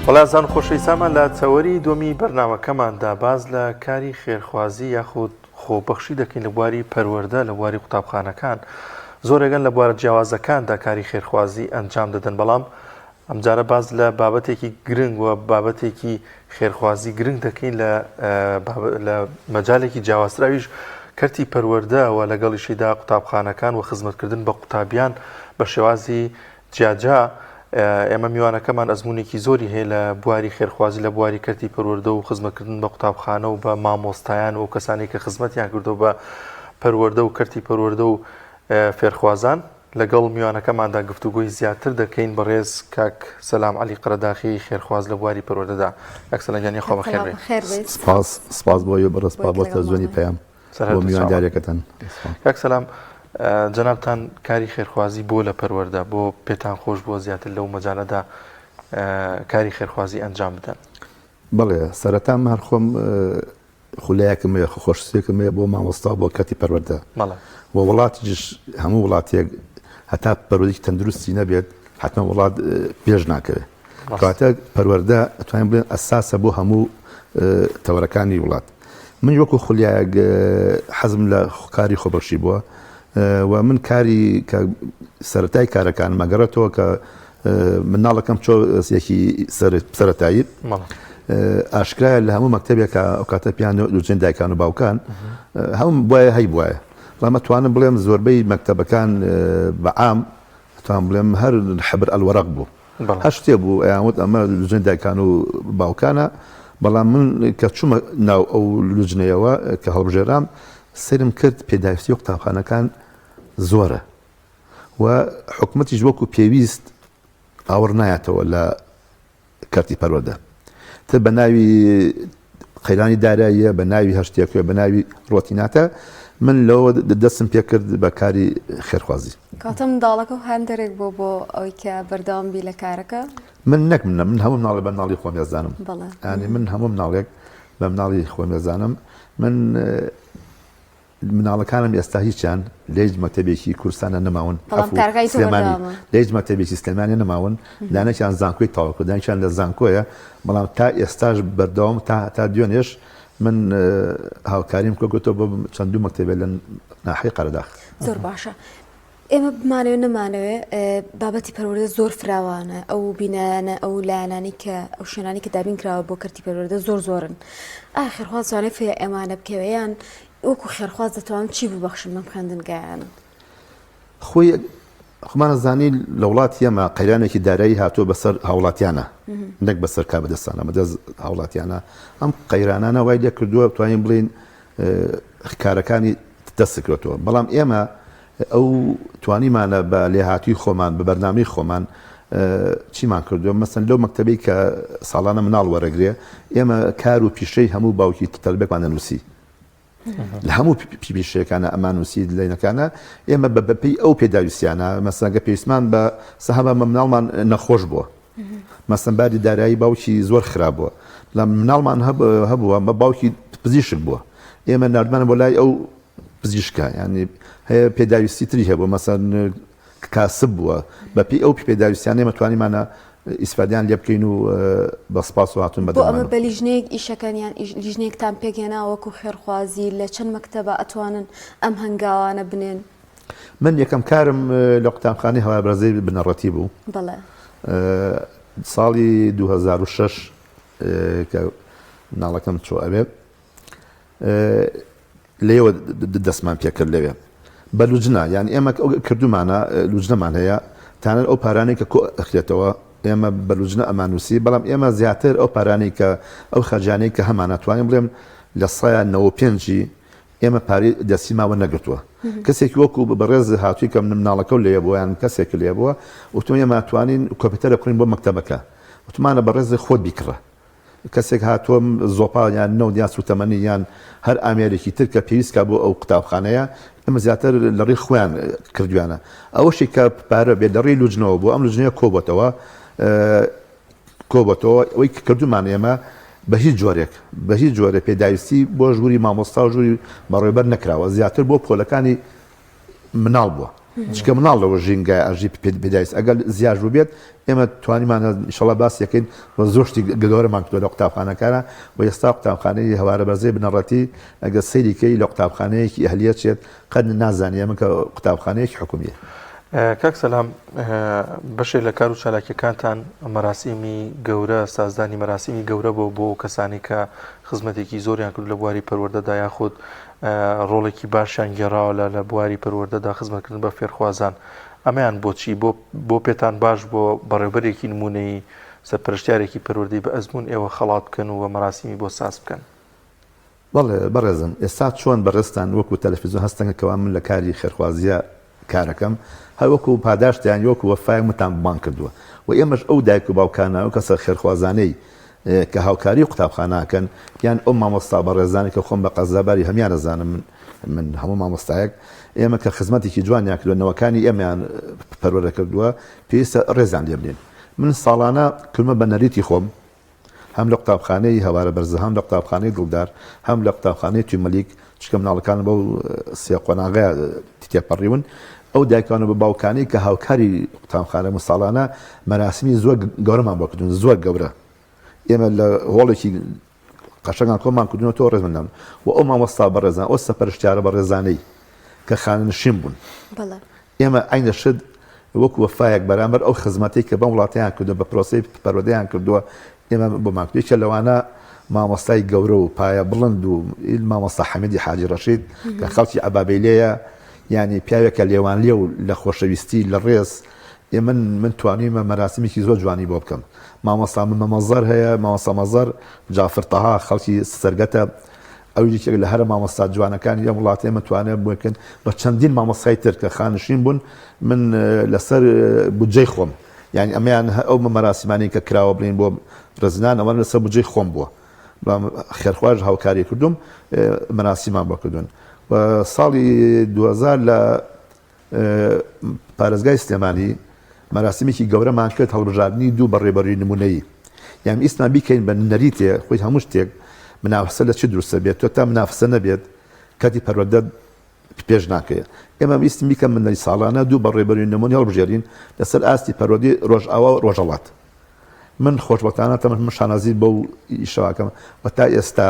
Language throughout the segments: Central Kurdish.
وەڵازان خۆشەویستامان لە چاوەری دومی بەرنامەکەماندا باز لە کاری خێرخوازی یاخود خۆبەخشی دەکەین لە بواری پەروەردە لە بواری قوتابخانەکان. زۆرێگەن لە بوارە جیاوازەکاندا کاری خێرخوازی ئەنجام دەدەن، بەڵام ئەمجارە باز لە بابەتێکی گرنگ و بابەتێکی خێرخوازی گرنگ دەکەین لە مەجالێکی جیاوازتراویش کەرتی پەروەردەوە لەگەڵیشیدا قوتابخانەکان و خزمەتکردن بە قوتابیان بە شێوازی جیاجا. ئێمە میوانەکەمان ئەزمونێکی زۆری هەیە لە بواری خێرخوازی لە بواری کەرتی پەروەردە و خزمەتکردن بە قوتابخانە و بە مامۆستایان و کەسانی کە خزمەتیان کردو بە پەروەردە و کەرتی پەروەردە و فێرخوازان. لەگەڵ میوانەکەماندا گفتوگۆی زیاتر دەکەین بەڕێز کاک سەلام عەلی قەرەداخی خێرخواز لە بواری پەروەردەدا. کاکسەلام خۆ بەخێر بێ. سپاس بۆ بەڕێز بابەتە زۆنی پەیام بۆ میوانداریەکەتان. کاک سەلام، جەنابتان کاری خێرخوازی بۆ لە پەروەردە بۆ پێتان خۆش بووە زیاتر لەو مەجالەدا کاری خێرخوازی ئەنجام بدەن؟ بەڵێ سەرەتا هەر خۆم خولایەکم هەیە، خۆشسێکم هەیە بۆ مامۆستا بۆ کەرتی پەروەردە و وڵاتیش هەموو وڵاتێک هەتا پەروەردەیەکی تەندروستی نەبێت حتما وڵات پێش ناکەوێت. کاتە پەروەردە ئەتوانین بڵێن ئەساسە بۆ هەموو تەوەرەکانی وڵات. من وەکو خولایەک حەزم لە کاری خۆبەخشی بووە و من کاری کە سەرەتای کارەکان مەگەڕێتەوە کە مناڵەکەم چۆسێکی سەرەتایی ئاشکرایە لە هەموو مەکتەبێکە ئەو کاتە پیان دووچێن دایکان و باوکان هەموو بۆیە هەی بواە. بەڵام توانم بڵێم زۆربەی مەکتەبەکان بەعام توان بڵێم هەر حەبر ئەلوەرەق بوو، هەر شتێ بوو ئەیانوت ئەمە دووچێن دایکان و باوکانە. بەڵام من کە چوومە ناو ئەو لوجنەیەوە کە هەڵبژێرام سەرم کرد پێداویستی و قوتابخانەکان زۆرە و حکومەتیش وەکو پێویست ئاوەڕ نایەتەوە لە کەرتی پەروەردە، تر بە ناوی قەیرانی داراییە، بە ناوی هەشتێکە، بە ناوی ڕۆتیناتە. من لەوە دەستم پێ کرد بە کاری خێرخوازی. کاتە منداڵەکە و هەندێک بۆ ئەوەی کە بەردەوامبی لە کارەکە؟ من نەک من هەموو مناڵێک بە مناڵی خۆم ێزانم، ینی من هەموو مناڵێک بە مناڵی خۆم ێزانم. من مناڵەکانم ئێستا هیچیان لە هیچ مەکتەبێکی کوردستانە نەماون، لە هیچ مەکتەبێکی سلێمانی نەماون، دانێکیان زانکۆی تاوا کرد، دانێکیان لە زانکۆیە. بەڵام تا ئێستاش بەردەوام تا دوێنێش من هاوکاریم کۆگوتەوە بۆ چەندوو مەکتەبێک لە ناحەی قەرەداغ. زۆر باشە. ئێمە بمانەوێت نەمانەوێت بابەتی پەروەردە زۆر فراوانە، ئەو بینایانە ئەو لایەنانی کە ئەو شوێنانی کە دابین کراوە بۆ کەرتی پەروەردە زۆرن. ئایا خێرخواز توانێت فێ ئەمانە بکەوێیان وەکو خێرخواز دەتوانن چی ببەخشن بەم خوێندنگایانە؟ خۆی خۆمانە زانی لە وڵاتی ئێمە قەیرانێکی دارایی هاتووە بەسەر هاوڵاتیانە، نەک بەسەر کابەدەستانە، بەدەست هاوڵاتیانە. ئەم قەیرانانە وای لێ کردووە بتوانین بڵین کارەکانی دەستکرێتەوە. بەڵام ئێمە ئەو توانیمانە بە لێهاتووی خۆمان بە بەرنامەی خۆمان چیمان کردووە. مەسەن لەو مەکتەبەی کە ساڵانە مناڵ وەرەگرێ، ئێمە کار و پیشەی هەموو باوکی تەلبێکمان دەنووسی، لە هەموو پیشەکانە ئەمان نووسی لەینەکانە. ئێمە بەپێی ئەو پێداویستیانە مەسەنگە پێویستمان بە سەهەمە مناڵمان نەخۆش بووە، مەسەن باری دارایی باوکی زۆر خراپ بووە، لە مناڵمان هەبووە مە باوکی پزیشک بووە، ئێمە نردمانە بۆ لای ئەو پزیشکە، ینی هەیە پێداویستی تری هەبووە، مەسەن کاسب بووە. بەپێی ئەو پێداویستیان ئێمە توانیمانە ئیسفادیان لێ بکەین و بە سپاس و هاتوون بەدەمانەوە. بۆ ئەمە بە لیژنەیەک ئیشەکەنیان لیژنەیەکتان پێگەێنا وەکو خێرخوازی لە چەند مەکتەبە ئەتوانن ئەم هەنگاوانە بنێن؟ من یەکەم کارم لە قوتابخانەی هەوایبەرزەی بنەڕەتی بوو. بەڵێ ساڵی 2006 کە مناڵەکەم چۆ ئەوێ لێوە دەستمان پێکرد لەوێ بە لوجنە. یان ئێمە کردومانە لوجنەمان هەیە تانەن ئەو پارانەی کە کۆ ئەخرێتەوە ئێمە بە لوجنە ئەمانوسی. بەڵام ئێمە زیاتر ئەو پارانەی کە ئەو خەرجانەی کە هەمان توانین بڵێم لە 95 ئێمە پارەی دەستی ماوە نەگرتووە. کەسێکی وەکو بەڕێز هاتووی کە مناڵەکە و لێ بووە یان کەسێک لێ بووە وتم ئێمە توانین کۆمپیوتەرە بکڕین بۆ مەکتەبەکە، وتمانە بەڕێزی خۆت بیکڕە. کەسێک هاتووەم زۆپا یان نەو یان سوتەمەنی یان هەر ئامێرێکی تر کە پێویستکە بۆ ئەو قوتابخانەیە ئەمە زیاتر لە ڕێی خۆیان کردویانە. ئەوەشی کە پارە بێت لە ڕێی لوجنەوە بۆ ئەم لوجنەیە کۆبەتەوە ئەوەی کردومان ئێمە بە هیچ جۆرێک پێداویستی بۆ ژووری مامۆستا و ژووری بەڕێوەبەر نەکراوە، زیاتر بۆ پۆلەکانی مناڵ بووە. چکە مناڵەوە ژینگای ئاژی پێدایست ئەگەر زیاژ بێت ئێمە توانیمانە ئینشەڵا باس یەکەین بە زۆر شتی گەورەمان کردووە لە قوتابخانەکانە و ئێستا قوتابخانەی هەوارە بەرزەی بنەڕەتی ئەگەر سەیریکەی لە قوتابخانەیەکی ئەهلیەت چێت قەت نازانێ ئەمە کە قوتابخانەیەکی حکومیە. کاک سەلام بەشێک لە کار و چالاکیەکانتان مەراسیمی گەورە سازدانی مەراسیمی گەورە بۆ کەسانی کە خزمەتێکی زۆریان کرد لە بواری پەروەردەدا یاخود ڕۆڵێکی باشیان گێڕاوە لە بواری پەروەردەدا خزمەتکردن بە فێرخوازان ئەمەیان بۆچی بۆ پێتان باش بۆ بەڕێوەبەرێکی نمونەی سەرپەرشتیارێکی پەروەردەی بە ئەزمون ئێوە خەڵات بکەن و مەراسیمی بۆ ساز بکەن؟ بەڵێ بەڕێزم ئێستا چۆن بەڕێستان وەکو تەلەڤیزیۆن هەستەکەەوە من لە کاری خێرخوازیە کارەکەم هەروەکو پاداشتیان وەکو وەفای متان بمان کردووە و ئێمەش ئەو دایک و باوکانە ئەو کەسە خێرخوازانەی کە هاوکاری قوتابخانەکەن یان ئەو مامۆستا بەڕێزانی کە خۆم بە قەزەباری هەمیان دەزانم من هەموو مامۆستایەک ئێمە کە خزمەتێکی جوانیان کردوەوەکانی ئێمەیان پەروەرە کردووە پێویستە ڕێزان لێ بنێن. من ساڵانە کلمە بە نەریتی خۆم هەم لە قوتابخانەی هەوارە بەرزە هەم لە قوتابخانەی دڵدار هەم لە قوتابخانەی تومەلیک چکە مناڵەکان بەو سێ قۆناغەیە تێپەڕیون ئەو دایکانە بە باوکانی کە هاوکاری قوتابخانە ساڵانە مەراسیمی زۆر گەورەمان بۆ کردوون زۆر گەورە ئێمە لە هۆڵێکی قەشەنگان کۆمان کردوونەوە تۆ ڕێزمەندان و ئەو مامۆستا بەڕێزان ئەو سەپەرشتیارە بەڕێزانەی کە خاننشین بوون ئێمە ئەینە شت وەکو وەفایەک بەرامبەر ئەو خزمەتی کە بەم وڵاتیان کردو بە پرۆسی پەروەردەیان کردووە ئێمە بۆمان کردووە لەوانە مامۆستای گەورە و پایە بڵند و مامۆستا حەمیدی حاجی ڕەشید کە خەڵکی عەبابەیلەیە ینی پیاوێکە لێوان لێ و لە خۆشەویستی لە ڕێز من توانیمە مەراسیمێکی زۆر جوانی بۆ بکەم. مامۆستا من مەمەزەر هەیە مامۆستا مەزەر جافر تەها خەڵکی سەرگەتە ئەو یەکێک لە هەرە مامۆستا جوانەکانی ئەم وڵاتی ئێمە توانێت بکەن بە چەندین مامۆستای تر کە خانشین بوون من لەسەر بودجەی خۆم یعنی ئەمەیان ئەو مەراسیمانی کە کراوە بڵین بۆ ڕزنان ئەوە لەسەر بودجەی خۆم بووە خێرخواش هاوکاری کردوم مەراسیمان بۆ کردوون. و ساڵی 2000 لە پارێزگای سلێمانی مەراسیمێکی گەورەمان کرد هەڵبژاردننی دوو بەڕێبەری نمونەیی یان ئیسمان بیکەین بە نەریتێ خۆی هەموو شتێک منافسە لە چی دروستە بێت تۆ تا منافسە نەبێت کاتی پەروەردە پێش ناکەیە ئێمە ویستم بیکەم منەری ساڵانە دوو بەڕێبەری نمونی هەڵبژێرین لەسەر ئاستی پەروەردەی ڕۆژئاوا و ڕۆژهەڵات. من خۆشبەختانە تەمەن شانازی بەو ئیشەواکەم و تا ئێستا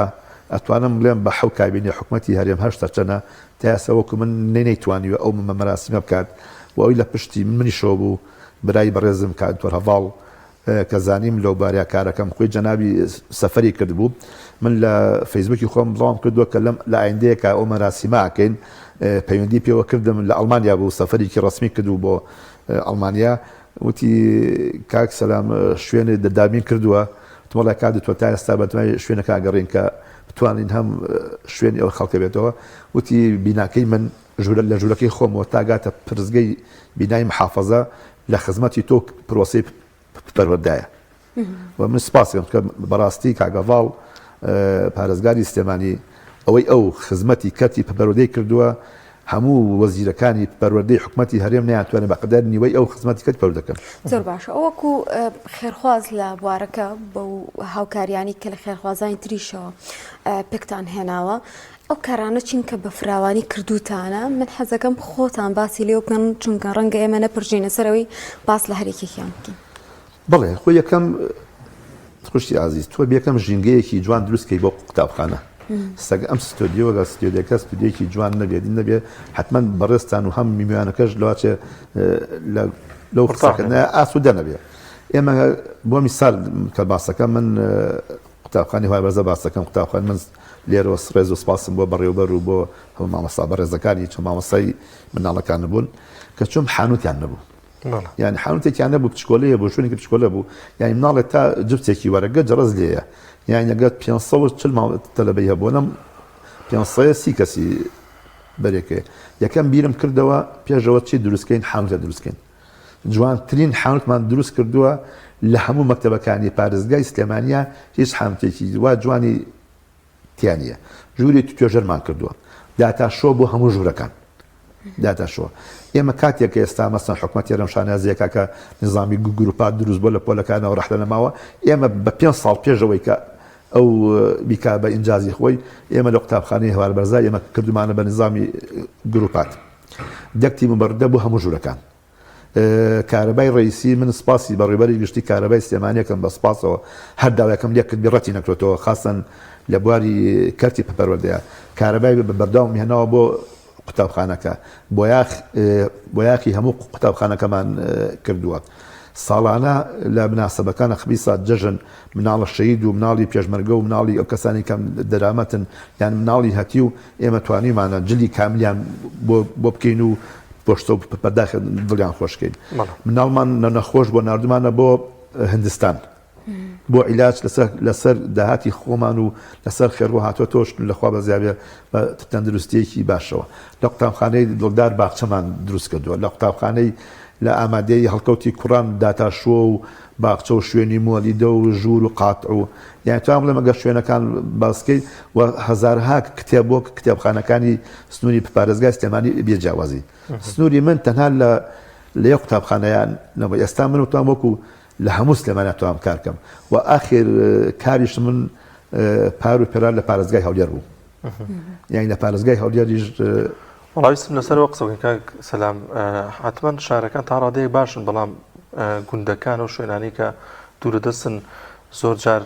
ئەتوانم بڵێم بە حەو کابینی حکوومەتی هەرێم هەشتا چەنە تا ئێستا وەکو من نەیتوانیوە ئەو مەراسیمە بکات و ئەوی لە پشتی منیشەوە بوو برای بەڕێزم کاتۆر هەڤاڵ کە زانیم لەو باریا کارەکەم خۆی جەنابی سەفەری کرد بوو من لە فەیسبووکی خۆم بڵاوم کردووە کە لە ئایندەیەکە ئەو مەراسیمە ئەکەین پەیوەندی پێوە کردم لە ئەڵمانیا بوو سەفەرێکی ڕسمی کردو بۆ ئەڵمانیا وتی کاک سەلام شوێنێ دەدابین کردووە تۆڵە کات تۆ تا ئێستا بەتوانای شوێنەکە ئەگەڕین کە بتوانین هەم شوێنی ئەو خەڵکە بێتەوە وتی بیناکەی من لە ژوورەکەی خۆمەوە تاگاتە پرزگەی بینای محافەزە لە خزمەتی تۆ پرۆسی پەروەردایە و من سپاسم کە بەڕاستی کاگەڤاڵ پارێزگاری سلێمانی ئەوەی ئەو خزمەتی کەتی پەروەردەی کردووە هەموو وەزیرەکانی پەروەردەی حکوومەتی هەرێم نەیانتوانێت بەقەدەر نیوەی ئەو خزمەتی کەت پەروەردە دەکەن. زۆر باشە ئەوەکو خێرخواز لە بوارەکە بەو هاوکاریانی کە لە خێرخوازانی تریشەوە پێکتان هێناوە ئەو کارانە چینکە بە فراوانی کردوتانە من حەزەکەم خۆتان باسی لێ بکەن چونکە ڕەنگە ئێمە نەپڕژینە سەرەوەی باس لە هەرێکێکیان بکەین. بڵێ خۆ یەکەم خوشتی ئازیز تۆ بێکەم ژینگەیەکی جوان دروستکەی بۆ قوتابخانە سەگە ئەم ستۆدیۆ لە ستۆدیۆکە ستودیۆکی جوان نەبێت حتمما بەڕێستان و هەم میوانەکەش لەواچێ لەو قسەکردنە ئاسوودە نەبێت. ئێمە بۆ میسال کە باسەکە من قوتابخانەی هەوار بەرزە باسەکەم قوتابخان من لێرەوە ڕێز و سپاسم بۆ بەڕێوەبەر و بۆ هەموو مامۆستا بەڕێزەکانی چۆن مامۆستای مناڵەکان نەبوون کە چۆم حانوتیان نەبوو یعنی حانوتێکیان نەبوو پچکۆلەیە بۆ شوێنێکی پچکۆلە بوو یعنی مناڵێک تا جبتێکی وەرەگە جەڕەز لێیە یعنی ئەگەر 540 تەلەبەی هەبوو لەم 530 کەسی بەرێکەیە یەکەم بیرم کردەوە پێشەوە چی دروستکەین حانوتە دروستکەین جوانترین حانوتمان دروست کردووە لە هەموو مەکتەبەکانی پارێزگای سلێمانیا هیچ حانوتێکی وا جوانی تیانە ژووری توێژەرمان کردووە داتاشۆ بۆ هەموو ژوورەکان داتاشۆ ئێمە کاتێک کە ئێستا مەسەن حکوومەتی هەرێمشانازیەکە کە نظامی گروپات دروست بۆ لە پۆلەکانەوە ڕەحلە نەماوە ئێمە بە 5 ساڵ پێشەوەی کە ئەو بیکا بە ئینجازی خۆی ئێمە لە قوتابخانەی هەوار بەرزای ئێمە کردومانە بە نظامی گروپات دەکتی مبەردە بۆ هەموو ژوورەکان کارەبای ڕئیسی من سپاسی بەڕێبەری گشتی کارەبای سلێمانیەکەم بە سپاسەوە هەر داوایەکەم لێکرد بێڕەتی نەکرێتەوە خاستن لە بواری کەرتی پەروەردەیە کارەبای بەرداوام هێناوە بۆ قوتابخانەکە بۆ یاخی هەموو قوتابخانەکەمان کردووە ساڵانە لە مناسبەکانە خبیسات جەژن مناڵە شەید و مناڵی پێشمەرگە و مناڵی ئەو کەسانی کەم دەرامەتن یان مناڵی هەتی و ئێمە توانیمانە جلی کامیلیان بۆ بکەین و پۆشتە و پەرداخ دڵیان خۆشکەین مناڵمان نەخۆش بۆ نردمانە بۆ هندستان بۆ عیلاج لەسەر داهاتی خۆمان و لەسەر خێرەوە هاتووە تۆش لەخوا بەزیابێ بە تەندروستیەکی باشەوە لە قوتابخانەی دڵدار باخچەمان دروست کردووە لە قوتابخانەی لە ئامادەی هەڵکەوتی کوڕان داتاشۆ و باخچە و شوێنی مۆلیدە و ژوور و قاتع و یان توانم بڵێم ئەگەر شوێنەکان باسکەیت و هەزارها کتێب بۆ کتێبخانەکانی سنووری پارێزگای سلێمانی بێجیاوازی سنووری من تەنها لە یەک قوتابخانەیان نەبوو ئێستا من وتوان وەکو لە هەموو سلێمانیا توانم کار بکەم و ئاخر کاریش من پار و پێران لە پارێزگای هەولێر بوو یانی لە پارێزگای هەولێریش وڵاویستم لەسەرەوە قسەکەین کاک سەلام حتمما شارەکان تا ڕادەیەک باشن بەڵام گوندەکان و شوێنانی کە دوورەدەستن زۆر جار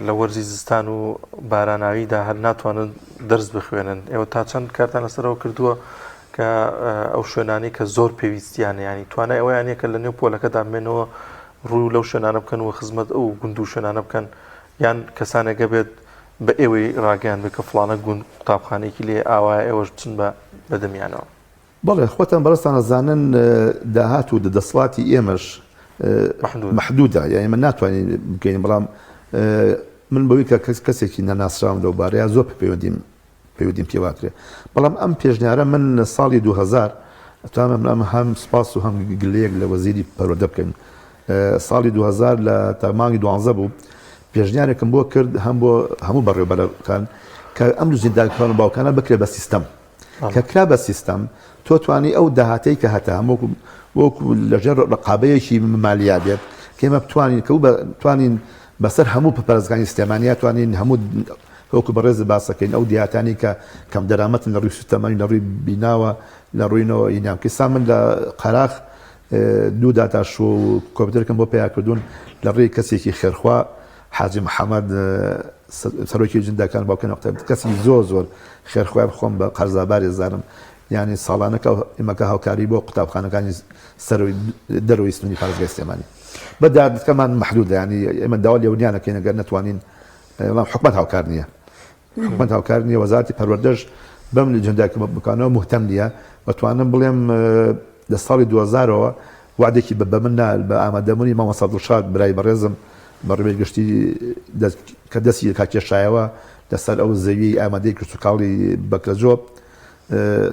لە وەرزی زستان و باراناویدا هەر ناتوانن دەرس بخوێنن ئێوە تا چەند کارتان لەسەرەوە کردووە کە ئەو شوێنانی کە زۆر پێویستیانە ینی توانای ئەوەیان کە لە نێو پۆلەکەدا بمێنەوە ڕوو لەو شوێنانە بکەن و خزمەت ئەو گوند و شوێنانە بکەن یان کەسانێکە بێت بە ئێوەی ڕاگەیان بکە فڵانە گوند قوتابخانەیەکی لێ ئاوایە ئێوەش بچن بە دەمیانەوە بەڵێ خۆتان بەڕستانە زانن داهات و دەدەسڵاتی ئێمەش محدودە یعنی من ناتوانین بکەین بەڵام من بەوەی کە کەسێکی نەناسراوم لەو بارەیە زۆر پەیوەندیم پێواکرێ بەڵام ئەم پێشنیارە من ساڵی 2000 ئەتوانم هەم سپاس و هەم گلەیەک لە وەزیری پەروەردە بکەین ساڵی 2000 لە تامانگی 12 بوو پێشنیارێکم بۆ کرد هەموو بەڕێوەبەرەکان کە ئەم زینداکان و باوکانە بکرێ بە سیستەم کە کرا بە سیستەم تۆ توانی ئەو داهاتەی کە هەتا وەکو لەژێر ڕقابەیەکی مالیات بێت کێمە بتوانین بەسەر هەموو پەرزگانی سلێمانیا توانین هەموو وەکو بەڕێز باسەکەین ئەو دیاتانی کە کەم دەرامەتن لە ڕووی سوتەمانی لە ڕووی بیناوە لە ڕووینەوە ئینام کەسا من لە قەراخ دوو داتاشۆ و کۆمپیوتەرەکەم بۆ پیاکردوون لە ڕێی کەسێکی خێرخوا حاجی محەممەد سەرۆکی جندەکان باوکەن کەسی زۆر خێرخوای بخۆم بە قەرزاباری زانم ینی ساڵانەکە ئێمەکە هاوکاری بۆ قوتابخانەکانی دەرەوەی سنووری پارێزگای سلێمانی بەدادەکەمان محدودە ینی ئێمە داوا لێونیانەکەین ئەگەر نەتوانین حکومەت هاوکار نییە حکومەت هاوکار نییە وەزارەتی پەروەردەش بەم لە جنداکە بکانەوە مهتەم نییە بەتوانم بڵێم لە ساڵی 2000ەوە وعدێکی بە من بە ئامادەبوونی مامۆستا دڵشاد برای بەڕێزم بەڕێوەی گشتی کە دەستی کاکێشایەوە لەسەر ئەو زەوی ئامادەی کرچووکاڵی بەکرەجۆ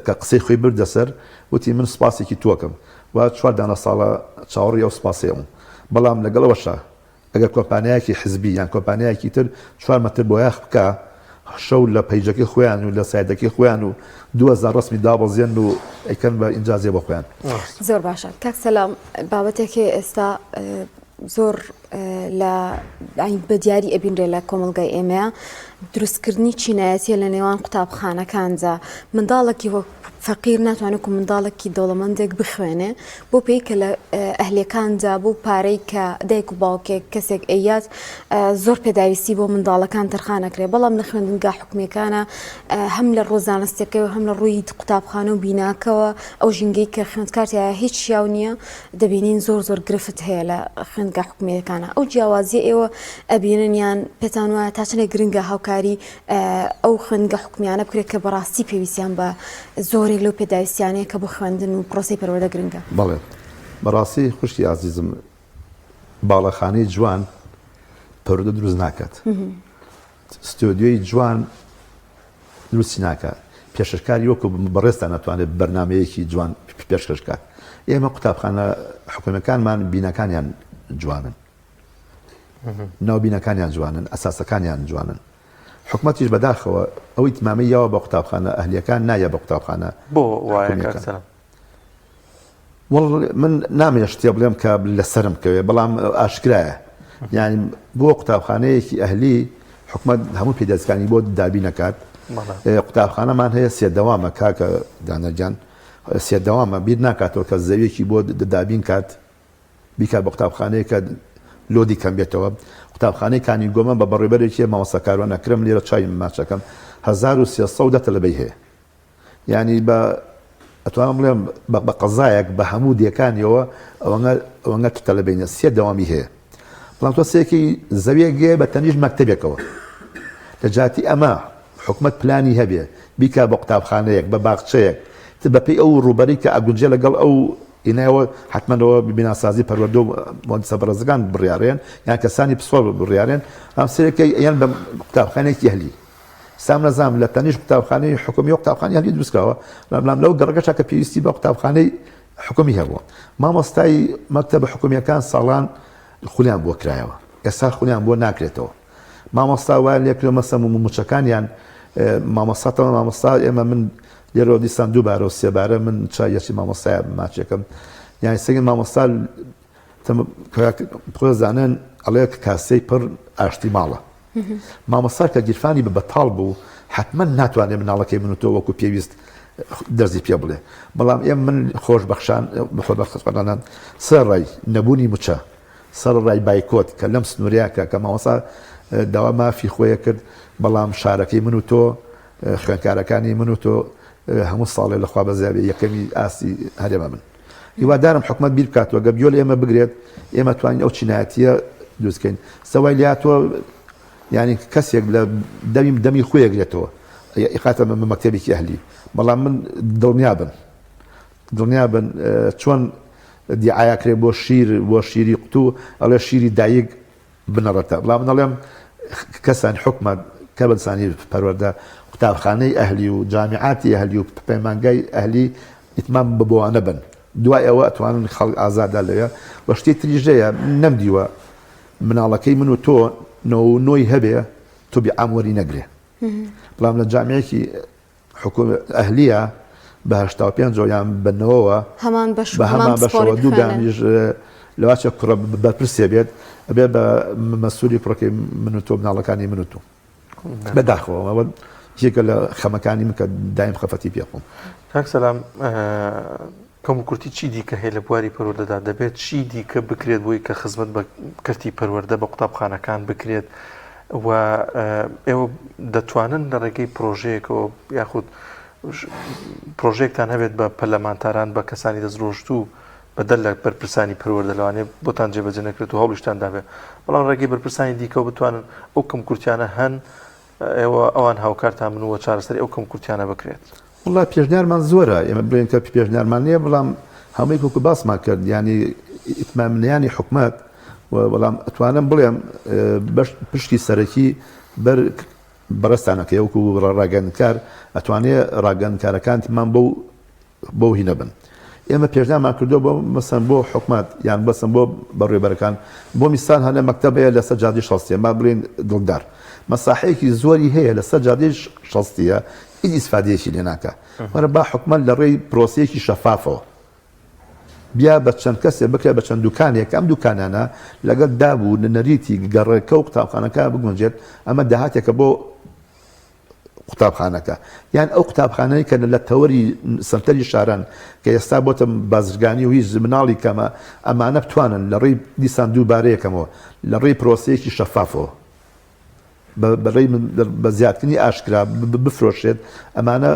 کە قسەی خۆی بردە سەر وتی من سپاسێکی تۆکەم و 4 دانە ساڵە چاوەڕی ئەو سپاسەیەم بەڵام لەگەڵەوەشە ئەگەر کۆمپانیایەکی حزبی یان کۆمپانیایەکی تر 4 مەتر بۆ یاخ بکە شەو لە پەیجەکەی خۆیان و لە سایدەکەی خۆیان و 2000 ڕسمی دابەزێن و ئەیکەن بە ئینجازێ بۆ خۆیان زۆر باشە کاک سەلام بابەتێکی ئێستا زۆر لە بە دیاری ئەبینرێ لە کۆمەلگای ئێمەیە دروستکردنی چینایەتیە لە نێوان قوتابخانەکاندا منداڵێکی وەک فەقیر ناتوانێت و منداڵێکی دەوڵەمەندێک بخوێنێ بۆ پێی کە لە ئەهلەکاندا بۆ پارەی کە دایک و باوکێک کەسێک ئەیات زۆر پێداویستی بۆ منداڵەکان تەرخانەکرێ بەڵام لە خوێندنگا حکومیەکانە هەم لە ڕۆژانەستەکەی و هەم لە ڕووی قوتابخانە و بیناکەوە ئەو ژینگەی کە خوێندکارتیە هیچ شیاو نییە دەبینین زۆر گرفت هەیە لە خوێندگا حکومیەکانە ئەو جیاوازیە ئێوە ئەبیننیان پێتان وایە تا چنێک گرنگە هاوکاری ئەو خوێندگا حکومیانە بکرێت کە بەڕاستی پێویستیان بە زۆرێک لەو پێداویستیانەیە کە بۆ خوێندن و پرۆسی پەروەردە گرنگە بەڵێ بەڕاستی خوشکی عزیزم باڵەخانەی جوان پەروەردە دروست ناکات ستۆدیۆی جوان دروستی ناکات پێشکاری وەکو بەڕێستان ناتوانێت بەرنامەیەکی جوان پێشکەشکات ئێمە قوتابخانە حکومیەکانمان بینەکانیان جوانن ناوبینەکانیان جوانن ئەساسەکانیان جوانن حکومەتیش بەداخەوە ئەوەی تمامی یاوە بە قوتابخانە ئەهلیەکان نایە بە قوتابخانە بۆ وایە من نامێ شتێ بڵێم کە لەسرم کەوێ بەڵام ئاشکرایە یعنی بۆ قوتابخانەیەکی ئەهلی حکومەت هەموو پێدەستەکانی بۆ دابی نەکات قوتابخانەمان هەیە سێدەوامە کاکە دانەرجان سێدەوامە بیر ناکاتەوە کە زەویەکی بۆ دابین کات بیکات بە قوتابخانەیەکە لۆدی کەم بێتەوە قوتابخانەی کانی گۆمە بە بەڕێبەرێکی مامۆستاکارانە کرم لێرە چای ماچەکەم 1300 دەتەلەبەی هەیە ینی بە ئەتوانم بڵێم بە قەزایەک بە هەموو دیەکانیەوە ئەوەنگە تەلەبینە سێ دەوامی هەیە بەڵام تۆ سێکی زەویەگێ بە تەنیژ مەکتەبێکەوە لە جاتی ئەمە حکومت پلانی هەبێ بیکا بە قوتابخانەیەک بە باخچەیەک بەپی ئەو ڕوبەری کە ئەگونجێ لەگەڵ ئەو ئینایەوە حتممەەوە بیناسازی پەروەردە و مۆدیسە بەڕێزەکان بڕیارێن یان کەسانی پسۆ بڕیارێن ئەم سێرەکەی یان بە قوتابخانەیەکی هەلی سام نەزانم لە تەنیش قوتابخانەی حکومی و قوتابخانەی هەلی دروستکراوە لەم لەو گەڕەکەشە کە پێویستی بە قوتابخانەی حکومی هەبووە مامۆستای مەکتەبە حکومیەکان ساڵان خولیان بۆ کرایەوە ئێستا خولیان بۆ ناکرێتەوە مامۆستا وایە لێکرێ مەسەم و موچەکانیان مامۆستاتەوە مامۆستا ئێمە من لێرە دیسان دووبارە و سێبارە من چایەکی مامۆستای ماچێکم یانی سەگەن مامۆستا خۆزانن ئەڵەیە کاسەی پڕ ئاشتی ماڵە مامۆستا کە گیرفانی بە بەتاڵ بوو حتمما ناتوانێت مناڵەکەی من و تۆ وەکو پێویست دەرزی پێ بڵێ بەڵام ئێمە من خۆشبەخشان بەخۆبەخشان سەر ڕای نەبوونی موچە سەر ڕای بایکۆت کە لەم سنووریاکە کە مامۆستا داوا مافی خۆیە کرد بەڵام شارەکەی من و تۆ خوێنکارەکانی من و تۆ هەموو ساڵێ لەخوا بەزیابێ یەکەمی ئاسی هەرێمە من هیوادارم حکومت بیر بکاتەوە گە بیۆ لە ئێمە بگرێت ئێمە توانین ئەو چینایەتیە دروستکەین سەوای لاتۆ ینی کەسێک لە دەمی خۆیەگرێتەوە ئیقاتە مەکتەبێکی ئەهلی بەڵام من دڵنیا بن چۆن دیعاکرێ بۆ شیری قوتو ئەڵێ شیری دایک بنەڕەتە بەڵام منەڵێم کەسانی حکومت کە بەسانی پەروەردە قوتابخانەی ئەهلی و جامیعاتی ئەهلی و پەیمانگای ئەهلی ئیتمام ببووانە بن دوای ئەوە ئەتوانن خەڵک ئازادا لەوێ بە شتی تریژەیە نەمدیوە مناڵەکەی من و تۆ نۆی هەبێ تۆ بێ ئاموەری نەگرێ بەڵام لە جامیعەکی ئەهلیە بە 85 یان بنەوەوە هەمان بەشەوە دووگانیش لەواچە کوڕە بەرپرسێ بێت ئەبێ بە مەسوولی پڕۆکەی من و تۆ مناڵەکانی من و تۆ بەداخەوە یەکە لە خەمەکانی من کە دایم خەفەتی پێخۆم کاک سەلام کەم و کورتی چی دیکە هەیە لە بواری پەروەردەدا دەبێت چی دیکە بکرێت بۆی کە خزمەت بە کردی پەروەردە بە قوتابخانەکان بکرێت و ئێوە دەتوانن لە ڕێگەی پرۆژەیەکەوە یاخود پرۆژێکتان هەبێت بە پەرلەمانتاران بە کەسانی دەستڕۆشت و بەدەل لە بەرپرسانی پەروەردە لەوانێ بۆتان جێبەجێ نەکرێت و هەوڵیشتان دابێت بەڵام ڕێگەی بەرپرسانی دیکە و بتوانن ئەو کەم کورتیانە هەن ئێوە ئەوان هاوکارتان منوە چارەسەری ئەو کەم کورتیانە بکرێت وڵای پێشنیارمان زۆرە ئێمە بڵێن کە پێشنیارمان نییە بەڵام هەمووی وەکو باسمان کرد ینی ئیتمامنیانی حکومت بەڵام ئەتوانم بڵێم پشتی سەرەکی بەڕستانەکە وەکو ڕاگەندکار ئەتوانێت ڕاگەندکارەکانتیمان بەو هینە بن ئێمە پێشنیارمان کردو بۆ مەسەن بۆ حکومت یان بەسم بۆ بەڕێبەرەکان بۆ میسان هەنە مەکتەبەیە لەسەر جادی شەستیە ما بڵێن دڵدار مەساحەیەکی زۆری هەیە لەسەر جادی شەستیە هیچ ئیسفادەیەکی لێ ناکە وەرە با حکومت لە ڕێی پرۆسەیەکی شەفافەوە بیا بە چەند کەسێ بکرێ بە چەند دوکانێک ئەم دوکانانە لەگەڵ دابوو نەریتی گەڕێکە و قوتابخانەکە بگونجێت ئەمە داهاتێکە بۆ قوتابخانەکە یان ئەو قوتابخانەی کە لە تەوەری سنتەری شاران کە ئێستا بۆتە بازرگانی و هیچ مناڵی کەمە ئەمانە بتوانن لە ڕێی دیسان دووبارەیەکەمەوە لە ڕێی پرۆسەیەکی شەفافەوە بەڕێی بە زیادکردنی ئاشکرا بفرۆشێت ئەمانە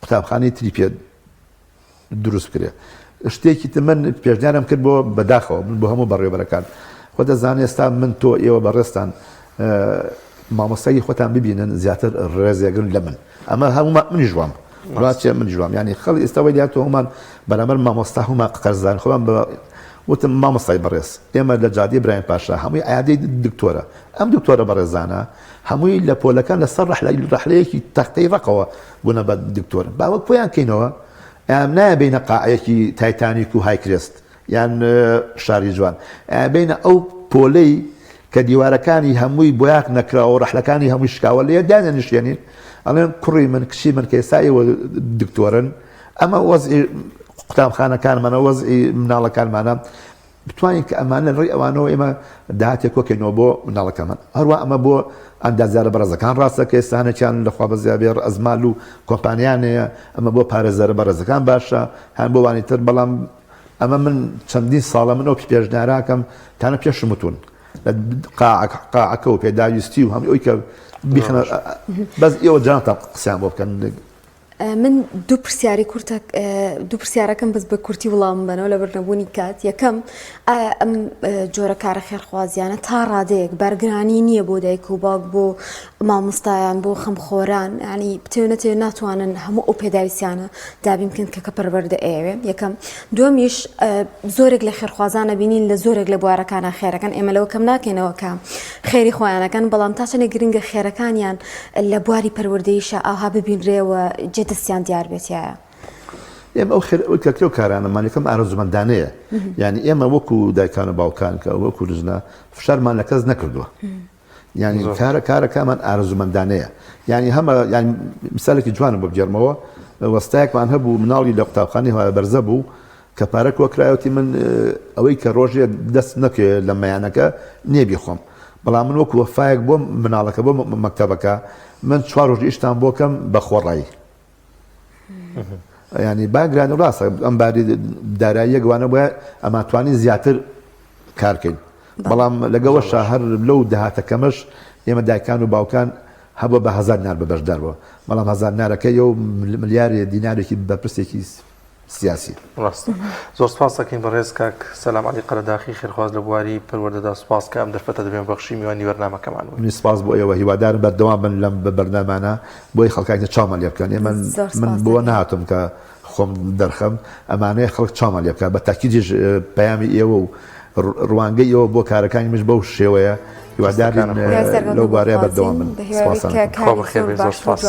قوتابخانەی تری پێ دروست کرێ شتێکی من پێشنیارم کرد بۆ بەداخەوە من بۆ هەموو بەڕێوەبەرەکان خۆ دەزانێت ئێستا من تۆ ئێوە بەڕێستان مامۆستای خۆتان ببینن زیاتر ڕێزێگرن لە من ئەمە هەموو منی ژوام ڕاستە من ژوام ینی خەڵ ئێستاوەی دیاتۆ هەمان بەرامبەر مامۆستا هەموما قەرزدان خۆم وتم مامۆستای بەڕێز ئێمە لە جادی برایم پاشا هەمووی ئایادەی دکتۆرە ئەم دکتۆرە بەڕێزانە هەمووی لە پۆلەکان لەسەر ڕەحلەیەکی تەختەی ڕقەوە بوونە بە دکتۆر باوەک پۆیان کەینەوە ئەم نایە بینە قاعەیەکی تایتانیک و هایکرێست یان شاری جوان بینە ئەو پۆلەی کە دیوارەکانی هەمووی بۆیاک نەکراوە ڕەحلەکانی هەمووی شکاوە لێ دانەنیشێنین ئەڵێن کوڕی من کچی من کە ئێستا ئێوە دکتۆرن ئەمە وەزعی قوتابخانەکانمانە وەزعی مناڵەکانمانە بتوانین کە ئەمانە ڕێی ئەوانەوە ئێمە داهاتێک کۆکەینەوە بۆ مناڵەکەمان هەروە ئەمە بۆ ئەندازیارە بەڕێزەکان ڕاستەکە ئێستانێکیان لەخوا بەزیابێ ئەزمال و کۆمپانیانەیە ئەمە بۆ پارێزەرە بەڕێزەکان باشە هەم بۆ وانی تر بەڵام ئەمە من چەندین ساڵە منەوە پێشناراکەم تانە پێشمتون لە قاعەکە و پێداویستی و هەمی ئەوی کە بیخنە بەس ئێوە جانتان قسەیان بۆ بکەن من دوو پرسیارەکەم بەس بە کورتی وڵام بنەوە لە بەرنەبوونی کات یەکەم ئەم جۆرە کارە خێرخوازیانە تا ڕادەیەک بەرگرانی نییە بۆ دایک و باوک بۆ مامۆستایان بۆ خەمخۆران ینی بتێنێت ناتوانن هەموو ئەو پێداویستیانە دابین بکەن کە پەروەردە ئێوێ یەکەم دومیش زۆرێک لە خێرخوازانە بینین لە زۆرێک لە بوارەکانە خێرەکەن ئێمە لەوە کەم ناکەینەوە کە خێری خۆیانەکەن بەڵام تا چەنە گرنگە خێرەکانیان لە بواری پەروەردەیشە ئاها ببینرێەوە دەستیان دیار بێتیایە ئێمە ئەو کەکرێ و کارانەمان یەکەم ئارەزومەندانەیە یعنی ئێمە وەکو دایکان و باوکان کە وەکو ژنە فشارمان لە کەس نەکردووە یعنی کارەکەمان ئارەزومەندانەیە یعنی هەمە ینی مثالێکی جوانم بۆ بگێڕمەوە وەستایەکمان هەبوو مناڵی لە قوتابخانەی هەوای بەرزە بوو کە پارە کۆکرایەتی من ئەوەی کە ڕۆژێ دەست نەکێ لە مەیانەکە نێبی خۆم بەڵام من وەکو وەفایەک بۆ مناڵەکە بۆ مەکتەبەکە من 4 ڕۆژ ئیشتان بۆکەم بە خۆڕایی ینی باگران و ڕاستە ئەم باری دارایی گوانە بۆە ئەماتوانی زیاتر کارکەین بەڵام لەگەڵەشە هەر لەو داهاتەکەمەش ئێمە دایکان و باوکان هەبوو بە 1000 نار بە بەشدارەوە بەڵام 1000 نارەکەی و ملیاری دینارێکی بەپرسێکی سیاسی ڕاستە زۆر سپاس دەکەین بەڕێز کاک سەلام عەلی قەرەداخی خێرخواز لە بواری پەروەردەدا سوپاس کە ئەم دەرفەتە دەبێن بەخشی میوانی بەرنامەکەمان من سپاس بۆ ئێوە هیوادارم بەردەوام بن لەم بەرنامانە بۆی خەڵکانی چاومان لێ بکەن من بۆ نهاتم کە خۆم دەرخەم ئەمانەیە خەڵک چاومان لێ بکە بە تاکیدیش پەیامی ئێوە و ڕوانگەی ئەوە بۆ کارەکانی مش بەو شێوەیە هیوادارین لەو بارەیە بەردەوام بن. سپاس.